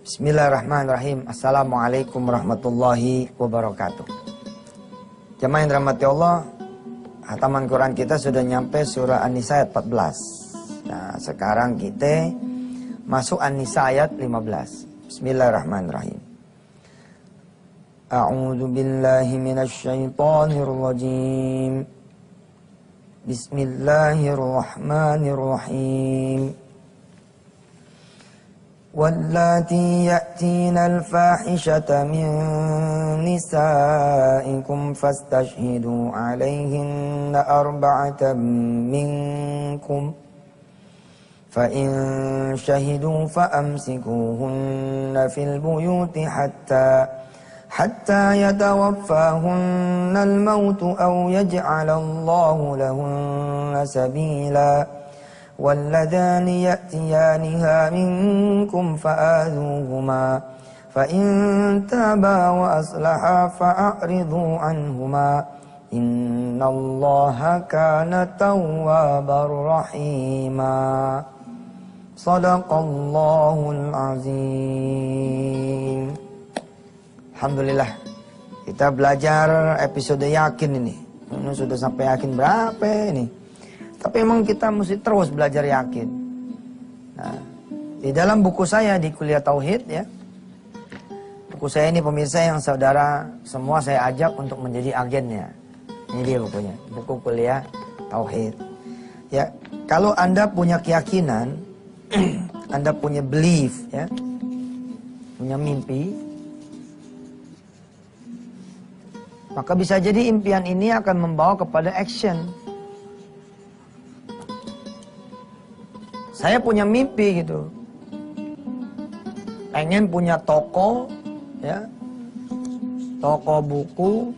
Bismillahirrahmanirrahim. Assalamualaikum warahmatullahi wabarakatuh. Jemaah yang dirahmati Allah, hataman Quran kita sudah nyampe surah An-Nisa ayat 14. Nah, sekarang kita masuk An-Nisa ayat 15. Bismillahirrahmanirrahim. A'udzu billahi minasyaitonir rajim. Bismillahirrahmanirrahim. واللاتي يأتين الفاحشة من نسائكم فاستشهدوا عليهن 4 منكم فإن شهدوا فأمسكوهن في البيوت حتى يتوفاهن الموت أو يجعل الله لهن سبيلا واللذان يأتيانها منكم فآذوهما فإن تابا وأصلحا فأعرضوا عنهما إن الله كان توابا رحيما صدق الله العظيم. Alhamdulillah, kita belajar episode yakin ini. Ini sudah sampai yakin berapa ini? Tapi memang kita mesti terus belajar yakin. Nah, di dalam buku saya di Kuliah Tauhid ya. Buku saya ini pemirsa yang saudara semua saya ajak untuk menjadi agennya. Ini dia bukunya, buku Kuliah Tauhid. Ya, kalau Anda punya keyakinan, Anda punya belief ya. Punya mimpi, maka bisa jadi impian ini akan membawa kepada action. Saya punya mimpi gitu, pengen punya toko, ya, toko buku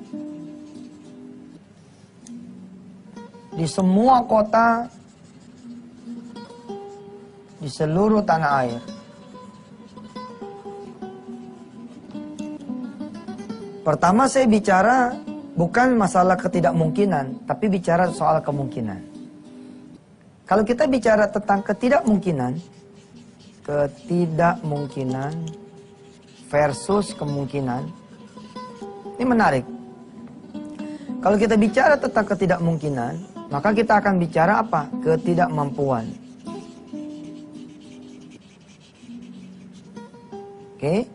di semua kota, di seluruh tanah air. Pertama saya bicara bukan masalah ketidakmungkinan, tapi bicara soal kemungkinan. Kalau kita bicara tentang ketidakmungkinan versus kemungkinan, ini menarik. Kalau kita bicara tentang ketidakmungkinan, maka kita akan bicara apa? Ketidakmampuan. Oke?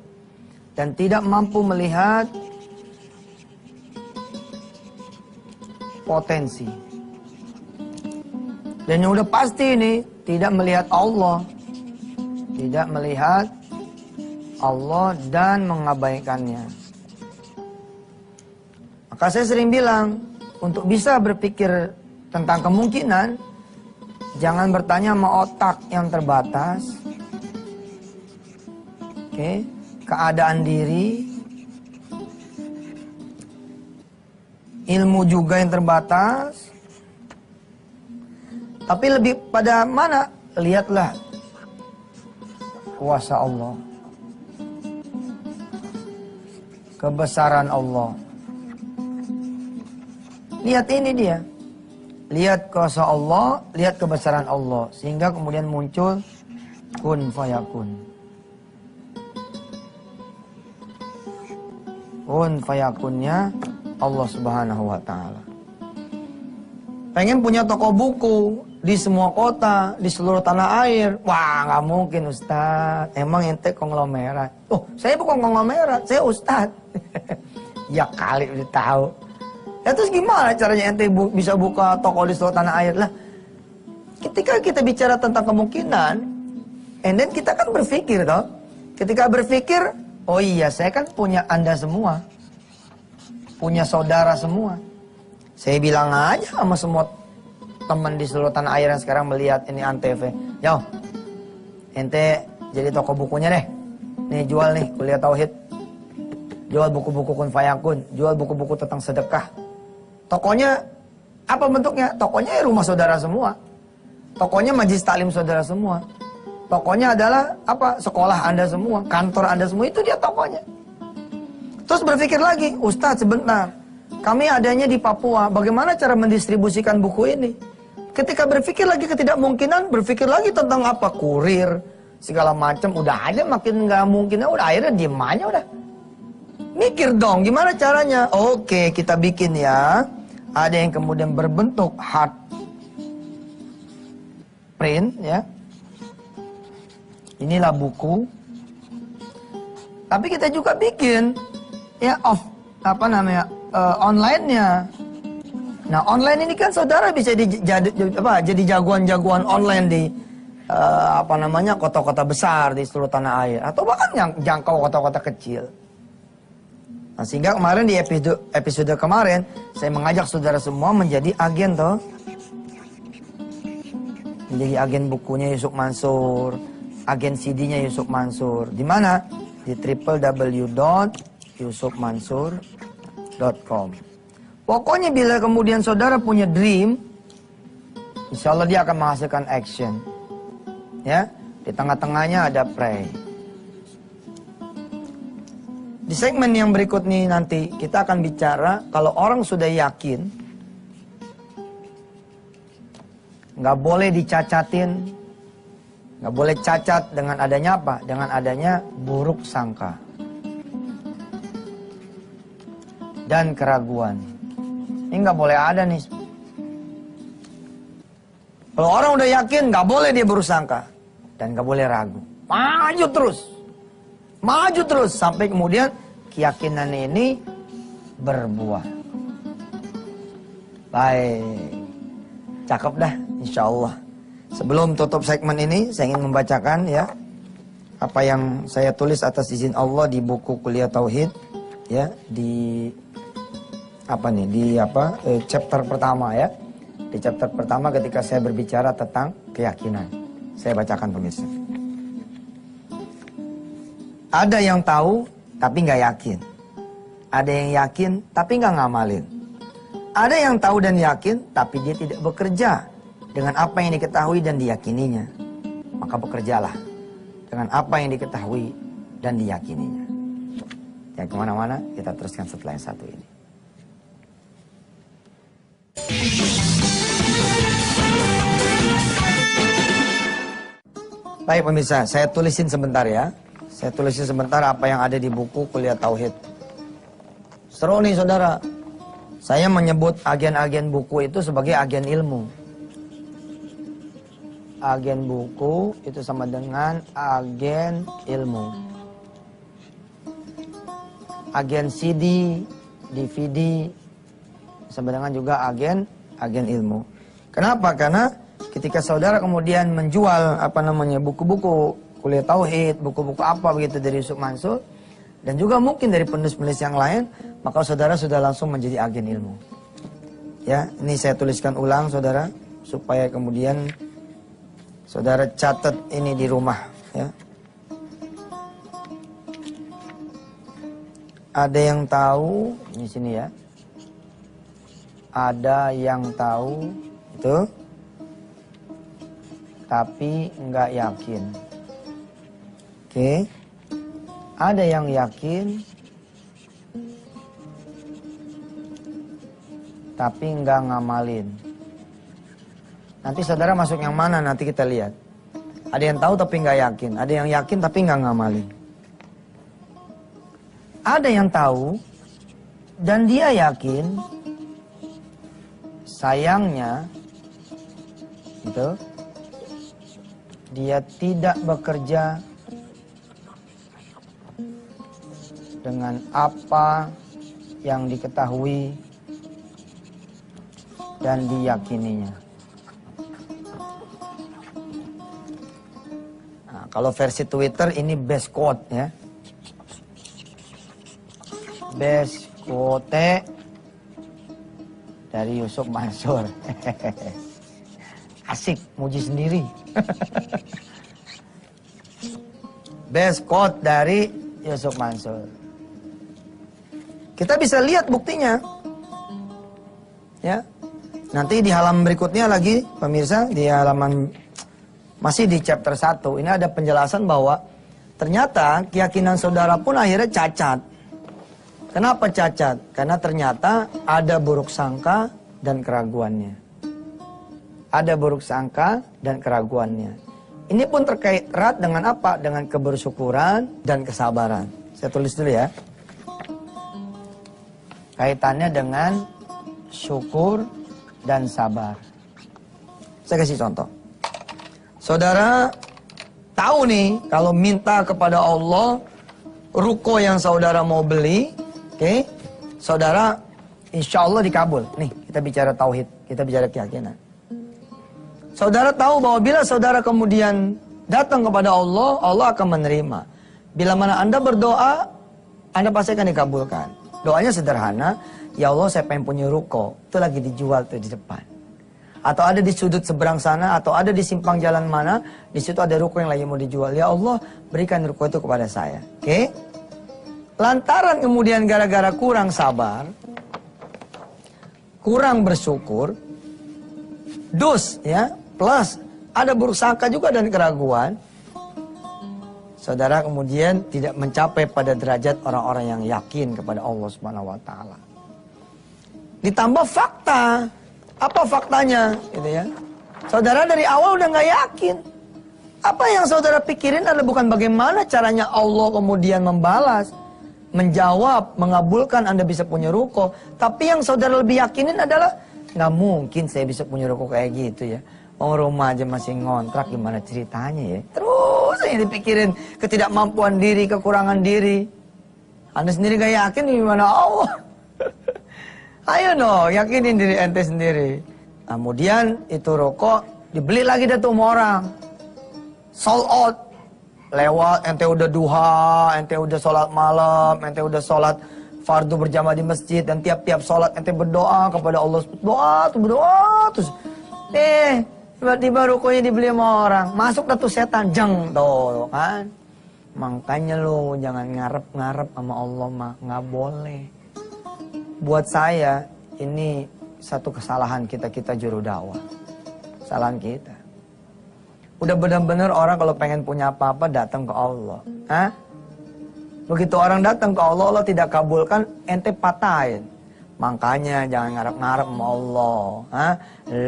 Dan tidak mampu melihat potensi. Dan yang udah pasti ini, tidak melihat Allah. Tidak melihat Allah dan mengabaikannya. Maka saya sering bilang, untuk bisa berpikir tentang kemungkinan, jangan bertanya sama otak yang terbatas. Oke, keadaan diri, ilmu juga yang terbatas. Tapi lebih pada mana? Lihatlah kuasa Allah, kebesaran Allah. Lihat ini dia. Lihat kuasa Allah, lihat kebesaran Allah. Sehingga kemudian muncul kun fayakun. Kun fayakunnya Allah Subhanahu wa ta'ala. Pengen punya toko buku di semua kota, di seluruh tanah air. Wah, nggak mungkin Ustaz. Emang ente konglomerat? Oh, saya bukan konglomerat, saya Ustaz. Ya kali udah tahu. Ya terus gimana caranya ente bisa buka toko di seluruh tanah air? Lah, ketika kita bicara tentang kemungkinan, and then kita kan berpikir toh. Ketika berpikir, oh iya saya kan punya Anda semua. Punya saudara semua. Saya bilang aja sama semua teman di seluruh tanah air yang sekarang melihat ini Antv. Yo, ente jadi toko bukunya deh. Nih jual nih Kuliah Tauhid. Jual buku-buku kun fayakun. Jual buku-buku tentang sedekah. Tokonya apa bentuknya? Tokonya ya rumah saudara semua. Tokonya majelis taklim saudara semua. Tokonya adalah apa? Sekolah Anda semua, kantor Anda semua, itu dia tokonya. Terus berpikir lagi, Ustadz sebentar. Kami adanya di Papua, bagaimana cara mendistribusikan buku ini? Ketika berpikir lagi ketidakmungkinan, berpikir lagi tentang apa? Kurir, segala macam, udah aja makin nggak mungkin, udah akhirnya diem aja udah. Mikir dong, gimana caranya? Oke, kita bikin ya. Ada yang kemudian berbentuk hard print ya. Inilah buku. Tapi kita juga bikin ya online-nya. Nah, online ini kan saudara bisa jadi jagoan-jagoan online di kota-kota besar di seluruh tanah air, atau bahkan yang jangkau kota-kota kecil. Nah, sehingga kemarin di episode kemarin saya mengajak saudara semua menjadi agen toh. Menjadi agen bukunya Yusuf Mansur, agen CD-nya Yusuf Mansur. Di mana? Di www.yusufmansur.com. Pokoknya bila kemudian saudara punya dream, insya Allah dia akan menghasilkan action. Ya, di tengah-tengahnya ada pray. Di segmen yang berikut nih nanti kita akan bicara kalau orang sudah yakin, nggak boleh dicacatin, nggak boleh cacat dengan adanya apa? Dengan adanya buruk sangka dan keraguan. Ini nggak boleh ada nih. Kalau orang udah yakin, nggak boleh dia buruk sangka dan nggak boleh ragu. Maju terus sampai kemudian keyakinan ini berbuah. Baik, cakep dah, insya Allah. Sebelum tutup segmen ini, saya ingin membacakan ya apa yang saya tulis atas izin Allah di buku Kuliah Tauhid ya, di chapter pertama ya. Di chapter pertama ketika saya berbicara tentang keyakinan. Saya bacakan pemirsa. Ada yang tahu tapi nggak yakin. Ada yang yakin tapi nggak ngamalin. Ada yang tahu dan yakin tapi dia tidak bekerja dengan apa yang diketahui dan diyakininya. Maka bekerjalah dengan apa yang diketahui dan diyakininya. Jangan kemana-mana, kita teruskan setelah yang satu ini. Baik pemirsa, saya tulisin sebentar ya. Saya tulisin sebentar apa yang ada di buku Kuliah Tauhid. Seru nih saudara. Saya menyebut agen-agen buku itu sebagai agen ilmu. Agen buku itu sama dengan agen ilmu. Agen CD, DVD sama dengan juga agen ilmu. Kenapa? Karena ketika saudara kemudian menjual buku-buku Kuliah Tauhid, buku-buku apa begitu dari Yusuf Mansur, dan juga mungkin dari penulis-penulis yang lain, maka saudara sudah langsung menjadi agen ilmu. Ya, ini saya tuliskan ulang saudara, supaya kemudian saudara catat ini di rumah. Ya. Ada yang tahu, di sini ya. Ada yang tahu, itu, tapi nggak yakin. Oke, ada yang yakin, tapi nggak ngamalin. Nanti saudara masuk yang mana nanti kita lihat. Ada yang tahu tapi nggak yakin, ada yang yakin tapi nggak ngamalin. Ada yang tahu dan dia yakin, sayangnya, gitu, dia tidak bekerja dengan apa yang diketahui dan diyakininya. Nah, kalau versi Twitter ini best quote ya. Best quote dari Yusuf Mansur. Asik, muji sendiri. Best quote dari Yusuf Mansur. Kita bisa lihat buktinya. Ya. Nanti di halaman berikutnya lagi, pemirsa, di halaman masih di chapter 1, ini ada penjelasan bahwa ternyata keyakinan saudara pun akhirnya cacat. Kenapa cacat? Karena ternyata ada buruk sangka dan keraguannya. Ada buruk sangka dan keraguannya. Ini pun terkait erat dengan apa? Dengan kebersyukuran dan kesabaran. Saya tulis dulu ya. Kaitannya dengan syukur dan sabar. Saya kasih contoh. Saudara tahu nih, kalau minta kepada Allah, ruko yang saudara mau beli, oke, saudara insya Allah dikabul. Nih, kita bicara tauhid, kita bicara keyakinan. Saudara tahu bahwa bila saudara kemudian datang kepada Allah, Allah akan menerima. Bila mana Anda berdoa, Anda pasti akan dikabulkan. Doanya sederhana, ya Allah saya pengen punya ruko, itu lagi dijual tuh di depan. Atau ada di sudut seberang sana, atau ada di simpang jalan mana, di situ ada ruko yang lagi mau dijual. Ya Allah, berikan ruko itu kepada saya. Oke? Lantaran kemudian gara-gara kurang sabar, kurang bersyukur, ya, plus ada buruk sangka juga dan keraguan, saudara kemudian tidak mencapai pada derajat orang-orang yang yakin kepada Allah Subhanahu wa taala. Ditambah fakta. Apa faktanya? Gitu ya. Saudara dari awal udah nggak yakin. Apa yang saudara pikirin adalah bukan bagaimana caranya Allah kemudian membalas, menjawab, mengabulkan Anda bisa punya ruko. Tapi yang saudara lebih yakinin adalah, nggak mungkin saya bisa punya ruko kayak gitu ya. Rumah aja masih ngontrak, gimana ceritanya ya. Terus yang dipikirin ketidakmampuan diri, kekurangan diri. Anda sendiri gak yakin gimana Allah. Ayo no, yakinin diri ente sendiri. Kemudian itu rokok dibeli lagi dah tuh sama orang. Sold out. Lewat, ente udah duha, ente udah sholat malam, ente udah sholat fardu berjamaah di masjid. Dan tiap-tiap sholat ente berdoa kepada Allah. Berdoa, terus. Tiba-tiba rokoknya dibeli sama orang. Masuk dah tuh setan, jeng tuh kan. Makanya lo jangan ngarep-ngarep sama Allah mah, nggak boleh. Buat saya, ini satu kesalahan kita juru dakwah. Kesalahan kita. Udah benar-benar orang kalau pengen punya apa-apa datang ke Allah. Hah? Begitu orang datang ke Allah, Allah tidak kabulkan, ente patahin. Makanya jangan ngarep-ngarep sama Allah. Hah?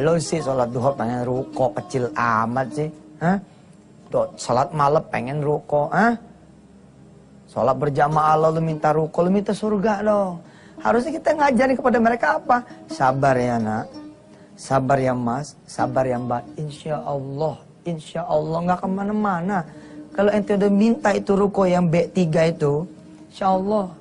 Lo sih sholat duha pengen ruko kecil amat sih. Hah? Sholat malam pengen ruko. Hah? Sholat berjamaah lo minta ruko, lo minta surga dong. Harusnya kita ngajarin kepada mereka apa? Sabar ya nak, sabar ya mas, sabar ya mbak. Insya Allah nggak kemana-mana. Kalau ente udah minta itu ruko yang B3 itu, insya Allah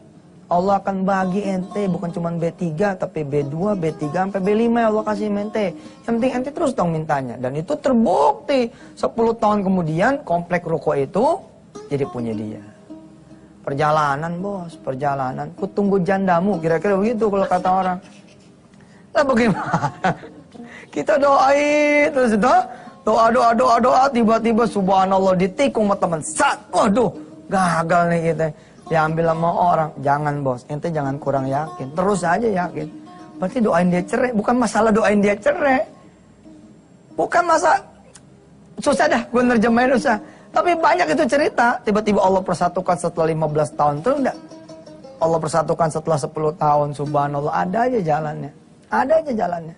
akan bagi ente bukan cuma B3 tapi B2, B3 sampai B5 Allah kasih ente. Yang penting ente terus dong mintanya. Dan itu terbukti 10 tahun kemudian komplek ruko itu jadi punya dia. Perjalanan bos, perjalanan. Ku tunggu jandamu, kira-kira begitu kalau kata orang. Lah bagaimana? Kita doain terus itu, doa, tiba-tiba subhanallah ditikung sama teman. Waduh, gagal nih kita. Diambil sama orang. Jangan bos, ente jangan kurang yakin. Terus aja yakin. Berarti doain dia cerai. Bukan masalah doain dia cerai. Bukan masalah. Susah dah, gue nerjemahin susah. Tapi banyak itu cerita, tiba-tiba Allah persatukan setelah 15 tahun, terus enggak? Allah persatukan setelah 10 tahun, subhanallah, ada aja jalannya. Ada aja jalannya.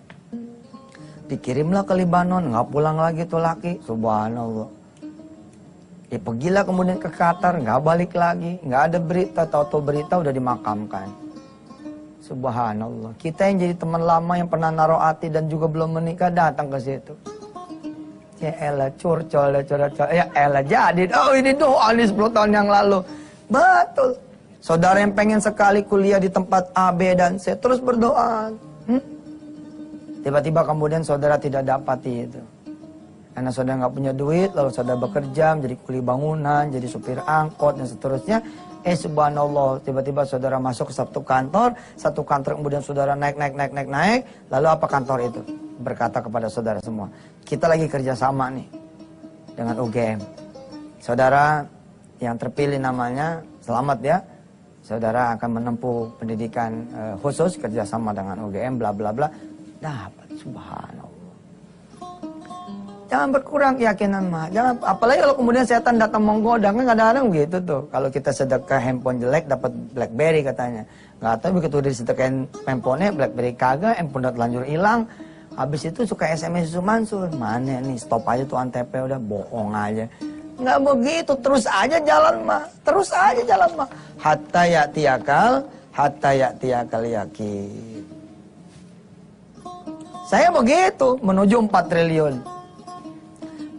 Dikirimlah ke Libanon, nggak pulang lagi tuh laki, subhanallah. Pergilah kemudian ke Qatar, nggak balik lagi, nggak ada berita, tahu-tahu berita udah dimakamkan. Subhanallah. Kita yang jadi teman lama yang pernah naruh hati dan juga belum menikah datang ke situ. Ya elah curcol. Ya elah jadi. Oh ini doa nih 10 tahun yang lalu. Betul. Saudara yang pengen sekali kuliah di tempat A, B, dan C. Terus berdoa. Tiba-tiba kemudian saudara tidak dapati itu. Karena saudara nggak punya duit. Lalu saudara bekerja menjadi kuli bangunan. Jadi supir angkot dan seterusnya. Subhanallah. Tiba-tiba saudara masuk ke satu kantor. Satu kantor kemudian saudara naik. Lalu apa kantor itu? Berkata kepada saudara semua, kita lagi kerjasama nih dengan UGM. Saudara yang terpilih namanya, selamat ya. Saudara akan menempuh pendidikan khusus kerjasama dengan UGM, bla bla bla. Dapat, subhanallah. Jangan berkurang keyakinan mah. Jangan, apalagi kalau kemudian setan datang menggoda, kan kadang-kadang begitu tuh. Kalau kita sedekah handphone jelek dapat BlackBerry katanya. Nggak tahu begitu disedekahin handphonenya BlackBerry kagak, handphone udah telanjur hilang. Habis itu suka SMS Yusuf Mansur. Mana nih, stop aja tuh Antep, udah bohong aja. Nggak begitu, terus aja jalan mah. Terus aja jalan mah. Hatta ya'tiyakal yakin. Saya begitu, menuju 4 triliun.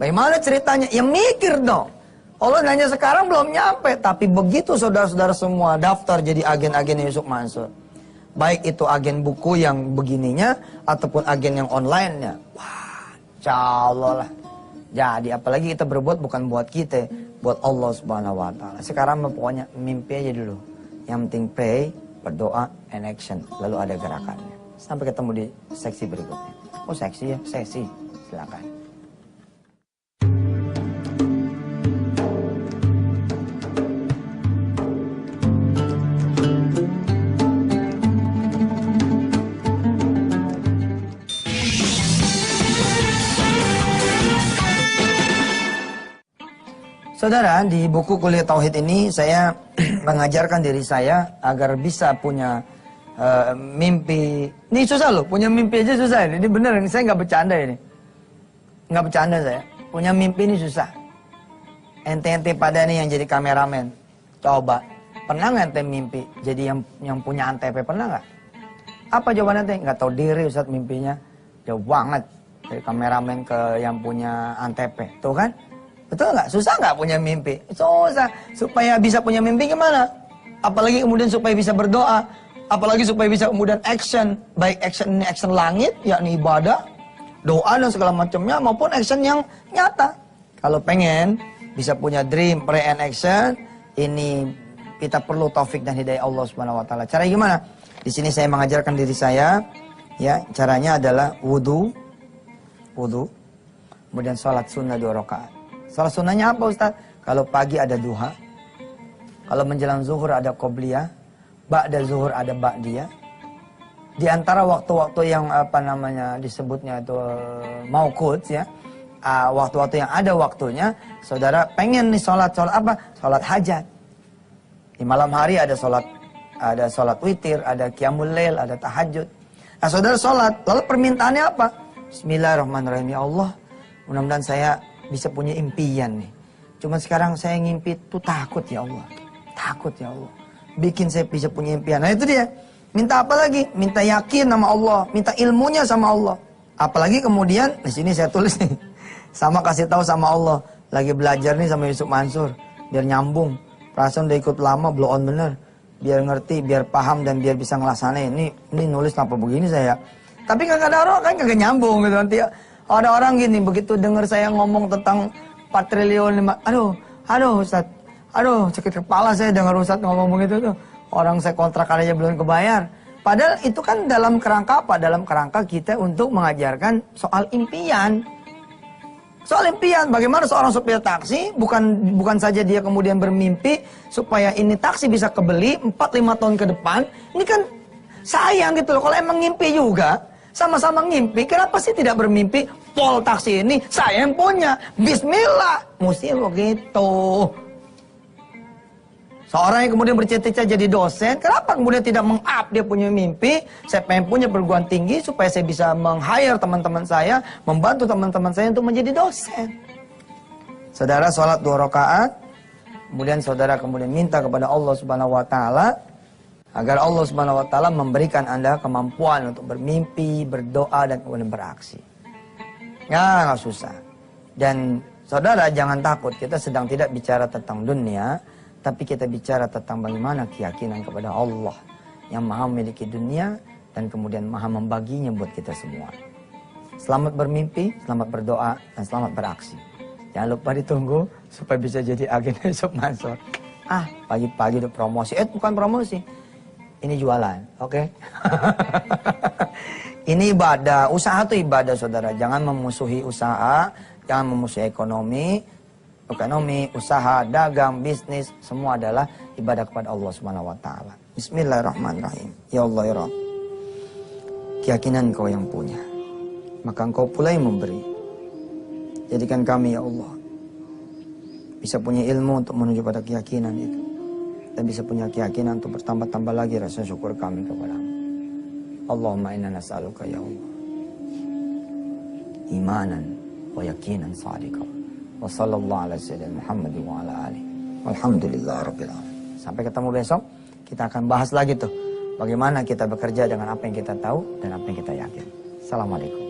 Bagaimana ceritanya? Ya mikir dong. Allah nanya sekarang belum nyampe. Tapi begitu saudara-saudara semua daftar jadi agen-agen Yusuf Mansur. Baik itu agen buku yang begininya, ataupun agen yang online-nya. Wah, insya Allah lah. Jadi apalagi kita berbuat bukan buat kita, buat Allah Subhanahu Wa Taala. Sekarang pokoknya mimpi aja dulu. Yang penting pray, berdoa, and action. Lalu ada gerakannya. Sampai ketemu di seksi berikutnya. Oh seksi ya, sesi. Silakan. Saudara, di buku Kuliah Tauhid ini saya mengajarkan diri saya agar bisa punya mimpi. Ini susah loh, punya mimpi aja susah ini. Ini bener, saya nggak bercanda ini. Nggak bercanda saya. Punya mimpi ini susah. Ente-ente pada nih yang jadi kameramen. Coba, pernah nggak ente mimpi jadi yang punya Antep? Pernah nggak? Apa jawaban ente? Nggak tahu diri Ustaz mimpinya. Jauh banget. Dari kameramen ke yang punya Antep. Tuh kan? Betul nggak? Susah nggak punya mimpi? Susah. Supaya bisa punya mimpi gimana? Apalagi kemudian supaya bisa berdoa. Apalagi supaya bisa kemudian action. Baik action ini action langit, yakni ibadah, doa dan segala macamnya, maupun action yang nyata. Kalau pengen bisa punya dream, pray and action, ini kita perlu taufik dan hidayah Allah Subhanahu Wa Taala. Caranya gimana? Di sini saya mengajarkan diri saya, ya caranya adalah wudu, kemudian sholat sunnah 2 rakaat. Salah sunnahnya apa Ustaz? Kalau pagi ada duha, kalau menjelang zuhur ada qobliyah, ba'da zuhur ada ba'diyah. Di antara waktu-waktu yang disebutnya itu mauqut ya, waktu-waktu yang ada waktunya, saudara pengen nih sholat apa? Sholat hajat. Di malam hari ada sholat witir, ada qiyamul lail, ada tahajud. Nah saudara sholat, lalu permintaannya apa? Bismillahirrahmanirrahim. Ya Allah, mudah-mudahan saya bisa punya impian nih. Cuma sekarang saya ngimpi tuh takut ya Allah. Takut ya Allah. Bikin saya bisa punya impian. Nah itu dia. Minta apa lagi? Minta yakin sama Allah. Minta ilmunya sama Allah. Apalagi kemudian, di sini saya tulis nih. Sama kasih tahu sama Allah. Lagi belajar nih sama Yusuf Mansur. Biar nyambung. Perasaan udah ikut lama, blow on bener. Biar ngerti, biar paham dan biar bisa ngelaksanain. Ini nulis apa begini saya. Tapi kadang-kadang orang kan kagak nyambung gitu nanti ya. Ada orang gini, begitu dengar saya ngomong tentang 4 triliun, aduh Ustaz, aduh sakit kepala saya dengar Ustaz ngomong begitu tuh. Orang saya kontrak aja belum kebayar. Padahal itu kan dalam kerangka apa? Dalam kerangka kita untuk mengajarkan soal impian. Soal impian, bagaimana seorang supir taksi, bukan saja dia kemudian bermimpi supaya ini taksi bisa kebeli 4-5 tahun ke depan. Ini kan sayang gitu loh, kalau emang ngimpi juga. Sama-sama ngimpi, kenapa sih tidak bermimpi? Pol taksi ini saya yang punya. Bismillah. Mesti begitu. Seorang yang kemudian bercita-cita jadi dosen, kenapa kemudian tidak meng-up dia punya mimpi? Saya pengen punya perguruan tinggi supaya saya bisa meng-hire teman-teman saya, membantu teman-teman saya untuk menjadi dosen. Saudara sholat 2 rakaat, kemudian saudara minta kepada Allah Subhanahu Wa Taala agar Allah Subhanahu Wa Taala memberikan Anda kemampuan untuk bermimpi, berdoa, dan kemudian beraksi. Nggak susah. Dan saudara jangan takut, kita sedang tidak bicara tentang dunia, tapi kita bicara tentang bagaimana keyakinan kepada Allah yang maha memiliki dunia dan kemudian maha membaginya buat kita semua. Selamat bermimpi, selamat berdoa, dan selamat beraksi. Jangan lupa ditunggu supaya bisa jadi agen Yusuf Mansur. Pagi-pagi udah promosi. Bukan promosi. Ini jualan, oke? Ini ibadah, usaha itu ibadah saudara. Jangan memusuhi usaha, jangan memusuhi ekonomi, usaha, dagang, bisnis, semua adalah ibadah kepada Allah Subhanahu Wa Taala. Bismillahirrahmanirrahim. Ya Allah ya Rabb, keyakinan Engkau yang punya, maka Engkau pula yang memberi. Jadikan kami ya Allah bisa punya ilmu untuk menuju pada keyakinan itu. Dan bisa punya keyakinan untuk bertambah-tambah lagi rasa syukur kami kepada-Mu. Allahumma inna nas'aluka ya Allah imanan wa yaqinan shadiqa. Wa sallallahu ala sayyidina Muhammad wa ala alihi. Alhamdulillah rabbil alamin. Sampai ketemu besok, kita akan bahas lagi tuh bagaimana kita bekerja dengan apa yang kita tahu dan apa yang kita yakin. Assalamualaikum.